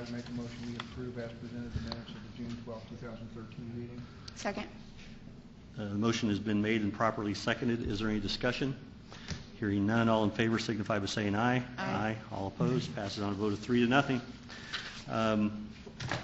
I would make a motion we approve as presented the minutes of the June 12, 2013 meeting. Second. The motion has been made and properly seconded. Is there any discussion? Hearing none, all in favor signify by saying aye. Aye. All opposed. Passes on a vote of 3-0.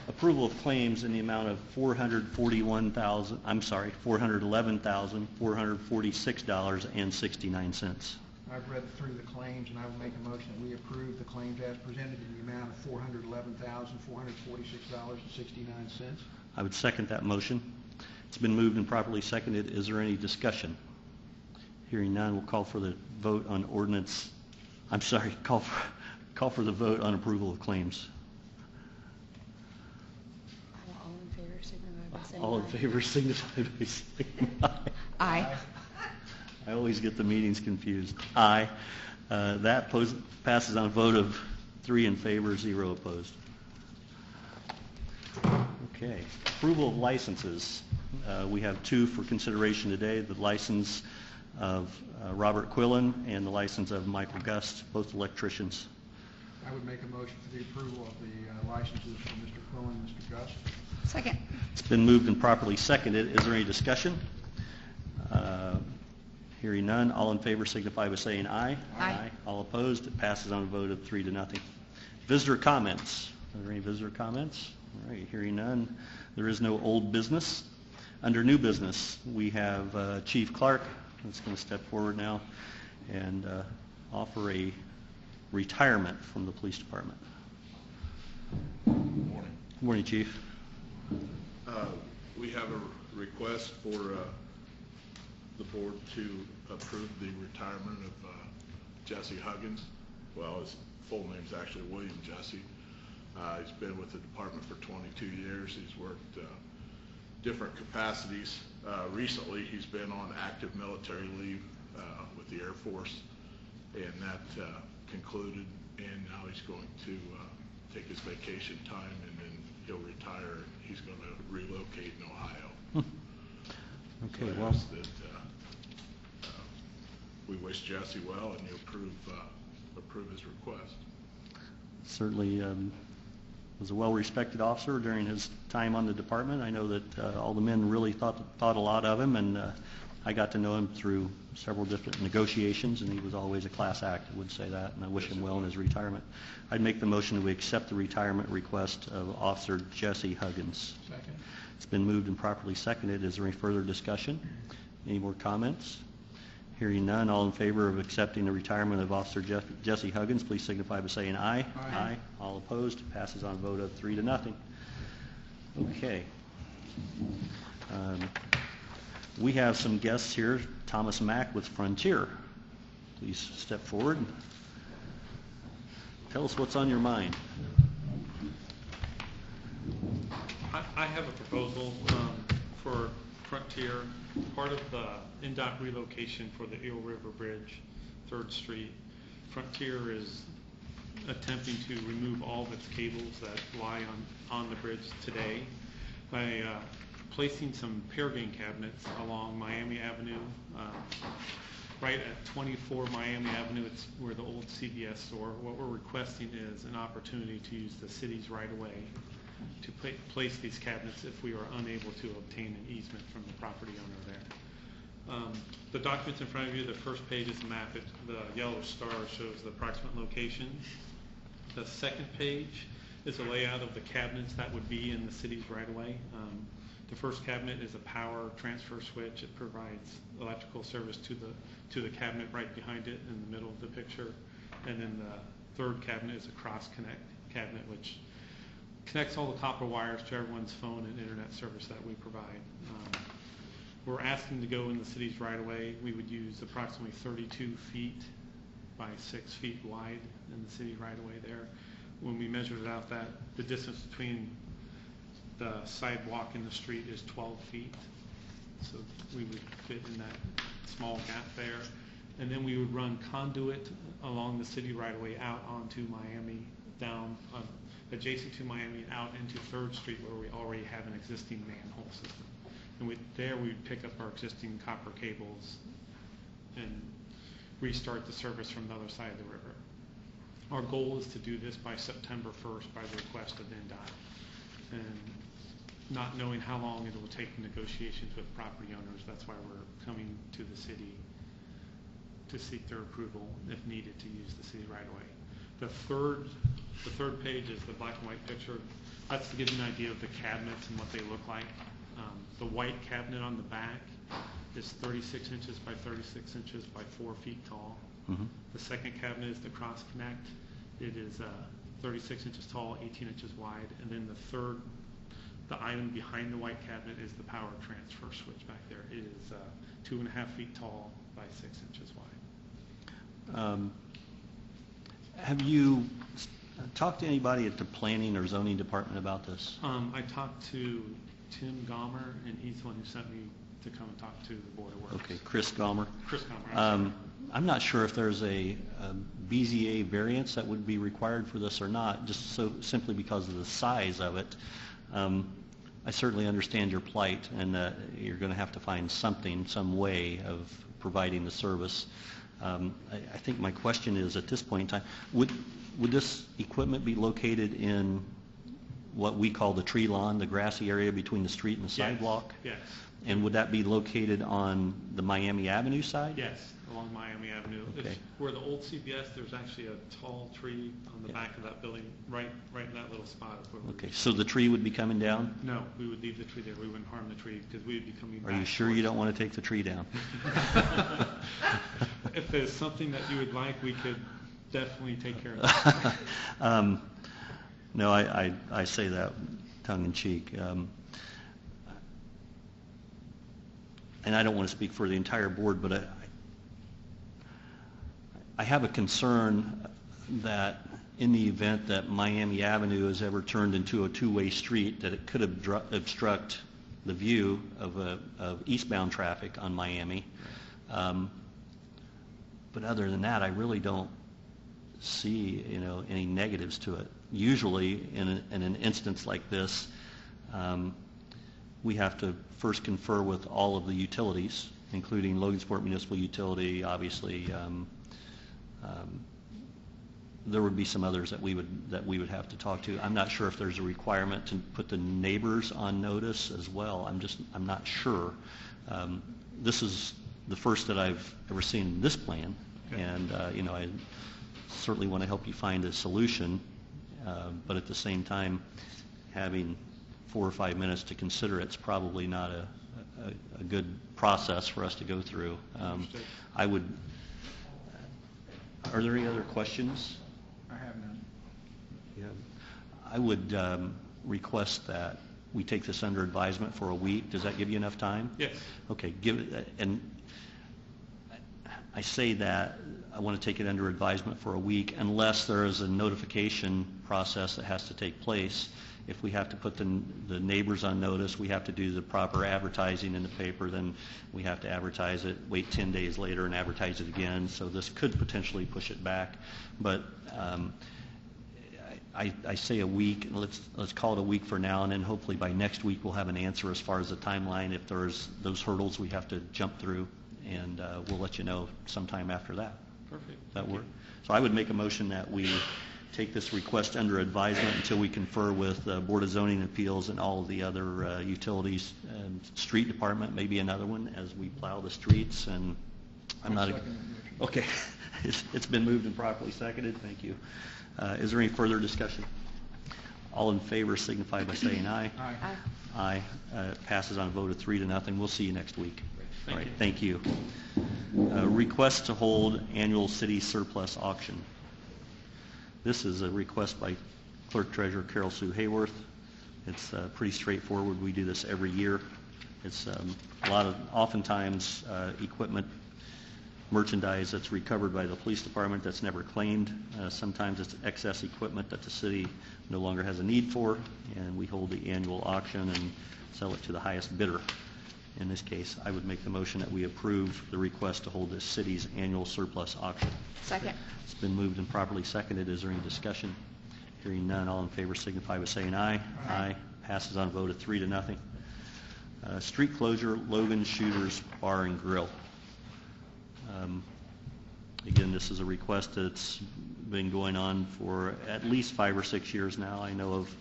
Approval of claims in the amount of $411,446.69. I've read through the claims, and I will make a motion that we approve the claims as presented in the amount of $411,446.69. I would second that motion. It's been moved and properly seconded. Is there any discussion? Hearing none, we'll call for the vote on ordinance. Call for the vote on approval of claims. All in favor signify by saying aye. Aye. I always get the meetings confused. Aye. That passes on a vote of 3 in favor, 0 opposed. Okay. Approval of licenses. We have 2 for consideration today. The license of Robert Quillen and the license of Michael Gust, both electricians. I would make a motion for the approval of the licenses for Mr. Quillen and Mr. Gust. Second. It's been moved and properly seconded. Is there any discussion? Hearing none, all in favor signify by saying aye. Aye. All opposed. It passes on a vote of 3-0. Visitor comments. Are there any visitor comments? All right. Hearing none, there is no old business. Under new business, we have Chief Clark that's going to step forward now and offer a retirement from the police department. Good morning. Good morning, Chief. We have a request for the board to approve the retirement of Jesse Huggins. Well, his full name's actually William Jesse. He's been with the department for 22 years. He's worked different capacities. Recently, he's been on active military leave with the Air Force, and that concluded, and now he's going to take his vacation time, and then he'll retire. He's going to relocate in Ohio. Okay, so well, that we wish Jesse well, and you approve his request. Certainly was a well-respected officer during his time on the department. I know that all the men really thought a lot of him, and I got to know him through several different negotiations, and he was always a class act, I would say that, and I wish him well in his retirement. I'd make the motion that we accept the retirement request of Officer Jesse Huggins. Second. It's been moved and properly seconded. Is there any further discussion? Any more comments? Hearing none, all in favor of accepting the retirement of Officer Jesse Huggins, please signify by saying aye. Aye. All opposed. Passes on a vote of 3-0. Okay. We have some guests here. Thomas Mack with Frontier. Please step forward. Tell us what's on your mind. I have a proposal for Frontier. Part of the NDOT relocation for the Eel River Bridge, 3rd Street, Frontier is attempting to remove all of its cables that lie on the bridge today by placing some pear gain cabinets along Miami Avenue. Right at 24 Miami Avenue, it's where the old CVS store. What we're requesting is an opportunity to use the city's right-of-way to place these cabinets if we are unable to obtain an easement from the property owner there. The documents in front of you, the first page is a map. The yellow star shows the approximate location. The second page is a layout of the cabinets that would be in the city's right-of-way. The first cabinet is a power transfer switch. It provides electrical service to the cabinet right behind it in the middle of the picture. And then the third cabinet is a cross-connect cabinet, which connects all the copper wires to everyone's phone and internet service that we provide. We're asking to go in the city's right-of-way. We would use approximately 32 feet by 6 feet wide in the city right-of-way there. When we measured it out, that the distance between the sidewalk and the street is 12 feet. So we would fit in that small gap there. And then we would run conduit along the city right-of-way out onto Miami, down adjacent to Miami, out into 3rd Street where we already have an existing manhole system. And there we would pick up our existing copper cables and restart the service from the other side of the river. Our goal is to do this by September 1st by the request of NDOT. And not knowing how long it will take in negotiations with property owners, that's why we're coming to the city to seek their approval, if needed, to use the city right away. The third page is the black and white picture. That's to give you an idea of the cabinets and what they look like. The white cabinet on the back is 36 inches by 36 inches by 4 feet tall. Mm-hmm. The second cabinet is the cross connect. It is 36 inches tall, 18 inches wide. And then the item behind the white cabinet is the power transfer switch back there. It is 2.5 feet tall by 6 inches wide. Have you talked to anybody at the planning or zoning department about this? I talked to Tim Gomer, and he's the one who sent me to come and talk to the Board of Works. Okay, Chris Gomer. Chris Gomer. I'm not sure if there's a BZA variance that would be required for this or not, just simply because of the size of it. I certainly understand your plight, and you're going to have to find some way of providing the service. I think my question is, at this point in time, would this equipment be located in what we call the tree lawn, the grassy area between the street and the sidewalk? Yes. And would that be located on the Miami Avenue side? Yes, along Miami Avenue. Okay. It's where the old CBS, there's actually a tall tree on the back of that building, right in that little spot. Of where Okay, so the tree would be coming down? No, we would leave the tree there. We wouldn't harm the tree because we would be coming back. Are you sure you don't want to take the tree down? If there's something that you would like, we could definitely take care of that. No, I say that tongue in cheek. And I don't want to speak for the entire board, but I have a concern that in the event that Miami Avenue is ever turned into a two-way street, that it could obstruct the view of eastbound traffic on Miami. But other than that, I really don't see any negatives to it. Usually, in an instance like this, we have to first confer with all of the utilities, including Logansport Municipal Utility. Obviously, there would be some others that we would have to talk to. I'm not sure if there's a requirement to put the neighbors on notice as well. I'm not sure. This is the first that I've ever seen this plan, Okay. and I certainly want to help you find a solution, but at the same time, having 4 or 5 minutes to consider it's probably not a good process for us to go through. Are there any other questions? I have none. Yeah. I would request that we take this under advisement for a week. Does that give you enough time? Yes. Okay, and I say that I want to take it under advisement for a week unless there is a notification process that has to take place. If we have to put the neighbors on notice, we have to do the proper advertising in the paper, then we have to advertise it, wait 10 days later and advertise it again. So this could potentially push it back. But I say a week. Let's call it a week for now, and then hopefully by next week we'll have an answer as far as the timeline. If there's those hurdles we have to jump through, and we'll let you know sometime after that. Perfect. That work? So I would make a motion that we take this request under advisement until we confer with the Board of Zoning Appeals and all of the other utilities, and street department, maybe another one, as we plow the streets. And I'm not. Okay, it's been moved and properly seconded. Thank you. Is there any further discussion? All in favor signify by saying aye. Aye. Aye. Passes on a vote of 3-0. We'll see you next week. Thank All right. you. Thank you. Request to hold annual city surplus auction. This is a request by Clerk Treasurer Carol Sue Hayworth. It's pretty straightforward. We do this every year. It's oftentimes equipment, merchandise that's recovered by the police department that's never claimed. Sometimes it's excess equipment that the city no longer has a need for, and we hold the annual auction and sell it to the highest bidder. In this case, I would make the motion that we approve the request to hold the city's annual surplus auction. Second. It's been moved and properly seconded. Is there any discussion? Hearing none, all in favor signify by saying aye. Aye. Passes on a vote of 3-0. Street closure, Logan Shooters Bar and Grill. Again, this is a request that's been going on for at least 5 or 6 years now. I know of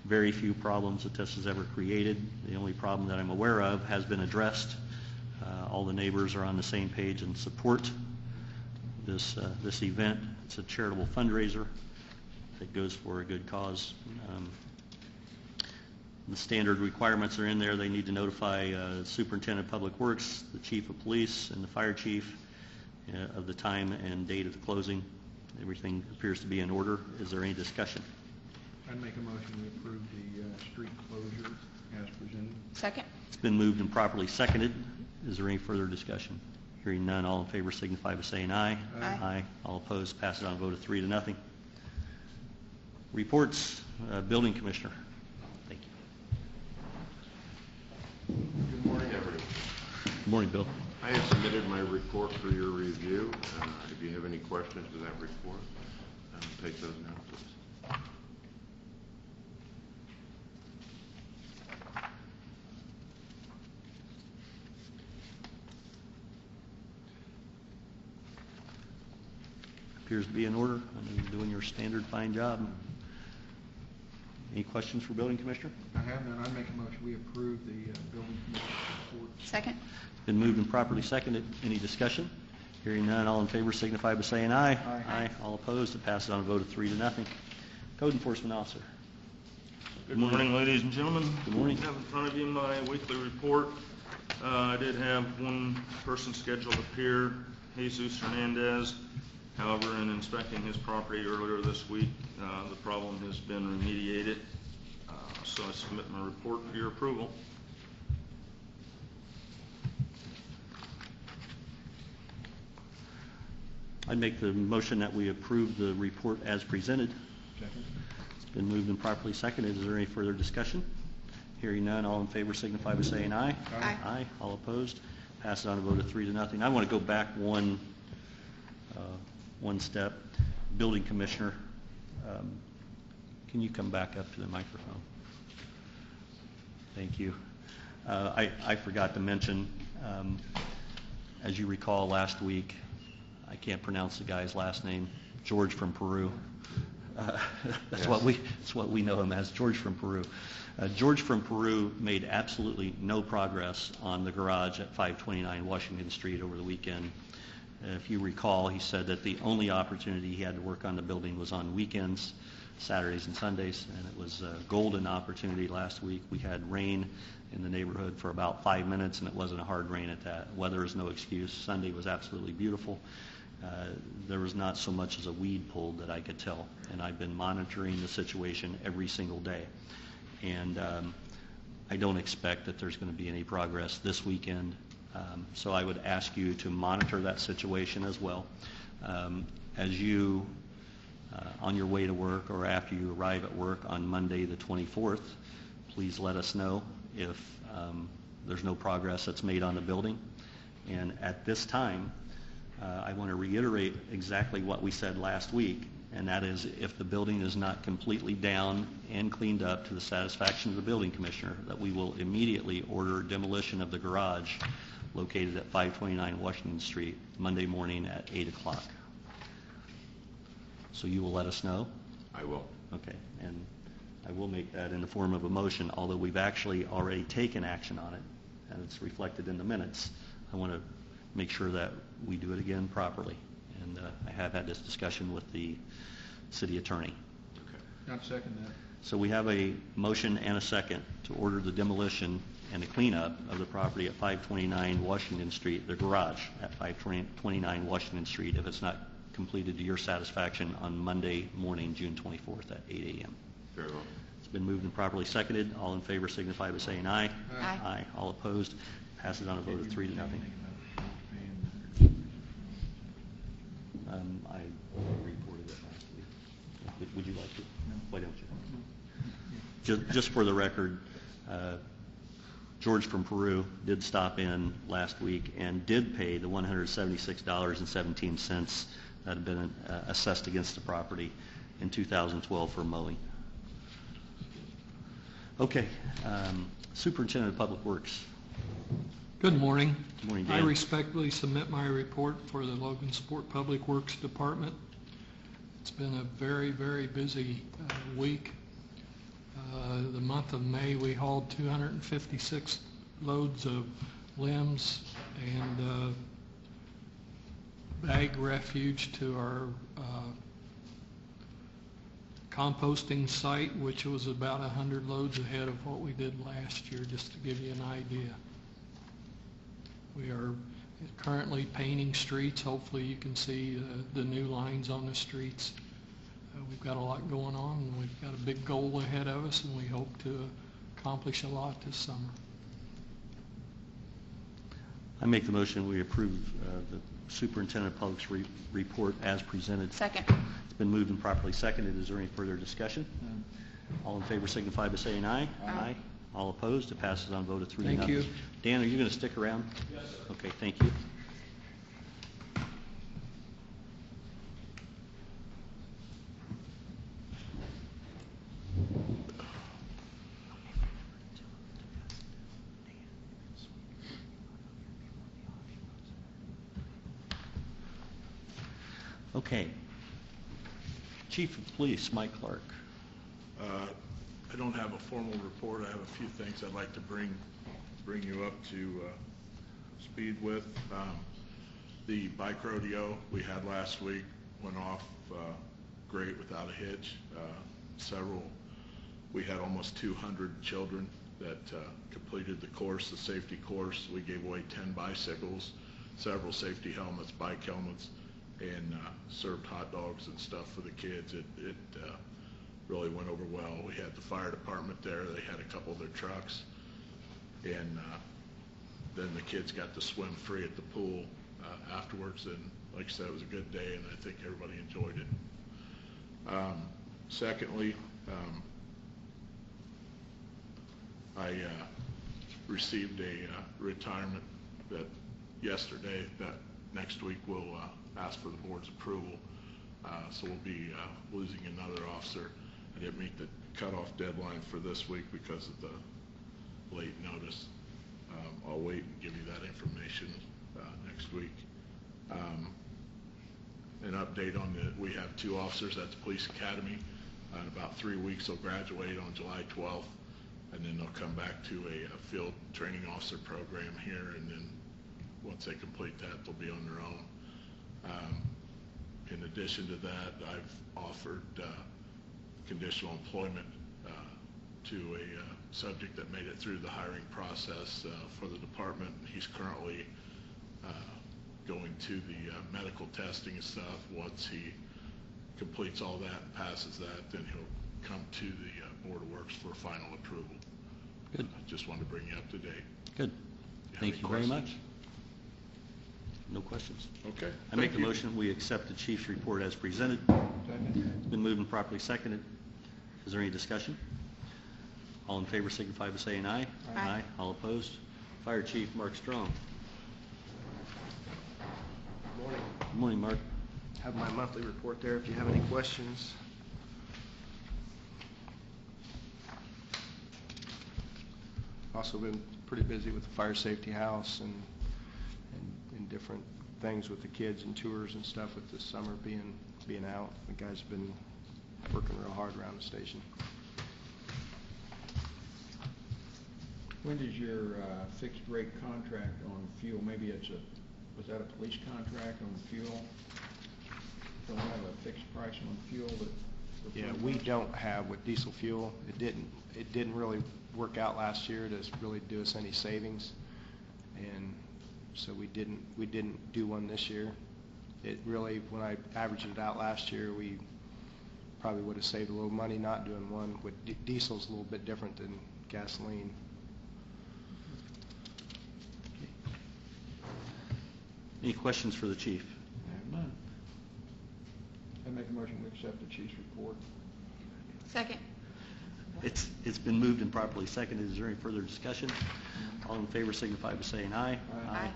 very few problems that this has ever created. The only problem that I'm aware of has been addressed. All the neighbors are on the same page and support this event. It's a charitable fundraiser that goes for a good cause. The standard requirements are in there. They need to notify Superintendent of Public Works, the Chief of Police, and the Fire Chief of the time and date of the closing. Everything appears to be in order. Is there any discussion? I'd make a motion we approve the street closure as presented. Second? It's been moved and properly seconded. Is there any further discussion? Hearing none, all in favor signify by saying aye. Aye. Aye. All opposed, pass it on a vote of 3-0. Reports, Building Commissioner. Thank you. Good morning, everyone. Good morning, Bill. I have submitted my report for your review. If you have any questions to that report, take those now, please. Appears to be in order. I mean, you're doing your standard fine job. Any questions for Building Commissioner? I have none. I'd make a motion we approve the building commissioner's report. Second? Been moved and properly seconded. Any discussion? Hearing none, all in favor signify by saying aye. Aye. All opposed, it passes on a vote of 3-0. Code Enforcement Officer. Good morning, ladies and gentlemen. Good morning. I have in front of you my weekly report. I did have one person scheduled to appear, Jesus Hernandez. However, in inspecting his property earlier this week, the problem has been remediated. So I submit my report for your approval. I'd make the motion that we approve the report as presented. Second. It's been moved and properly seconded. Is there any further discussion? Hearing none, all in favor signify by saying aye. Aye. Aye. All opposed, pass it on a vote of 3-0. I want to go back one step. Building Commissioner, can you come back up to the microphone? Thank you. I forgot to mention, as you recall last week, I can't pronounce the guy's last name, George from Peru. That's what we know him as, George from Peru. George from Peru made absolutely no progress on the garage at 529 Washington Street over the weekend. If you recall, he said that the only opportunity he had to work on the building was on weekends, Saturdays and Sundays, and it was a golden opportunity last week. We had rain in the neighborhood for about 5 minutes, and it wasn't a hard rain at that. Weather is no excuse. Sunday was absolutely beautiful. There was not so much as a weed pulled that I could tell, and I've been monitoring the situation every single day. And I don't expect that there's going to be any progress this weekend. So I would ask you to monitor that situation as well. As you, on your way to work or after you arrive at work on Monday the 24th, please let us know if there's no progress that's made on the building. And at this time, I want to reiterate exactly what we said last week, and that is if the building is not completely down and cleaned up to the satisfaction of the building commissioner, that we will immediately order demolition of the garage located at 529 Washington Street Monday morning at 8 o'clock. So you will let us know? I will. Okay, and I will make that in the form of a motion, although we've actually already taken action on it, and it's reflected in the minutes. I want to make sure that we do it again properly. And I have had this discussion with the city attorney. Not second that. So we have a motion and a second to order the demolition and the cleanup of the property at 529 Washington Street, the garage at 529 Washington Street, if it's not completed to your satisfaction on Monday morning, June 24th at 8 a.m. Very well. It's been moved and properly seconded. All in favor signify by saying aye. Aye. Aye. All opposed. Passes on a vote of 3-0. I reported it last week. Would you like to? No. Why don't you? Just for the record, George from Peru did stop in last week and did pay the $176.17 that had been assessed against the property in 2012 for mowing. Okay, Superintendent of Public Works. Good morning. Good morning, I Dan. respectfully submit my report for the Logansport Public Works Department. It's been a very, very busy week. The month of May, we hauled 256 loads of limbs and bag refuge to our composting site, which was about 100 loads ahead of what we did last year, just to give you an idea. We are currently painting streets. Hopefully you can see the new lines on the streets. We've got a lot going on, and we've got a big goal ahead of us, and we hope to accomplish a lot this summer. I make the motion we approve the Superintendent of Public's report as presented. Second. It's been moved and properly seconded. Is there any further discussion? All in favor signify by saying aye. Aye. All opposed? It passes on a vote of 3 to Thank 0. you. Dan, are you going to stick around? Yes, sir. Okay, thank you. Okay. Chief of Police, Mike Clark. I don't have a formal report. I have a few things I'd like to bring you up to speed with. The bike rodeo we had last week went off great without a hitch. We had almost 200 children that completed the course, the safety course. We gave away 10 bicycles, several safety helmets, bike helmets, and served hot dogs and stuff for the kids. It really went over well. We had the fire department there. They had a couple of their trucks, and then the kids got to swim free at the pool afterwards. And like I said, it was a good day, and I think everybody enjoyed it. Secondly, I received a retirement that yesterday that next week we'll ask for the board's approval. So we'll be losing another officer. I didn't meet the cutoff deadline for this week because of the late notice. I'll wait and give you that information next week. An update on we have 2 officers at the police academy. In about 3 weeks they'll graduate on July 12th, and then they'll come back to a field training officer program here, and then once they complete that, they'll be on their own. In addition to that, I've offered conditional employment to a subject that made it through the hiring process for the department. He's currently going to the medical testing and stuff. Once he completes all that and passes that, then he'll come to the Board of Works for final approval. Good. I just wanted to bring you up to date. Good. have Thank any you very much. questions? No questions. Okay. I make thank the you. motion we accept the chief's report as presented. Second. It's been moved and properly seconded. Is there any discussion? All in favor signify by saying aye. Aye. All opposed? Fire Chief Mark Strong. Morning. Good morning, Mark. Have my monthly report there if you have any questions. Also been pretty busy with the fire safety house and different things with the kids and tours and stuff with this summer being out. The guys have been working real hard around the station. When does your fixed rate contract on fuel, maybe was that a police contract on fuel? Don't have a fixed price on fuel that? Yeah, we don't have with diesel fuel. It didn't really work out last year to really do us any savings, and so we didn't do one this year. It really, when I averaged it out last year, we probably would have saved a little money not doing one. With diesel's a little bit different than gasoline. Any questions for the chief? I have none. I make a motion we accept the chief's report. Second. It's been moved and properly seconded. Is there any further discussion? All in favor signify by saying aye. Aye.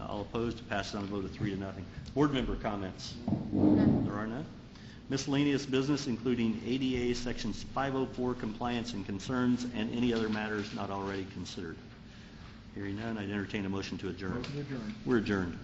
All opposed? It passes on a vote of 3 to 0. Board member comments? None. There are none. Miscellaneous business, including ADA Sections 504 compliance and concerns, and any other matters not already considered. Hearing none, I'd entertain a motion to adjourn. Motion adjourned. We're adjourned.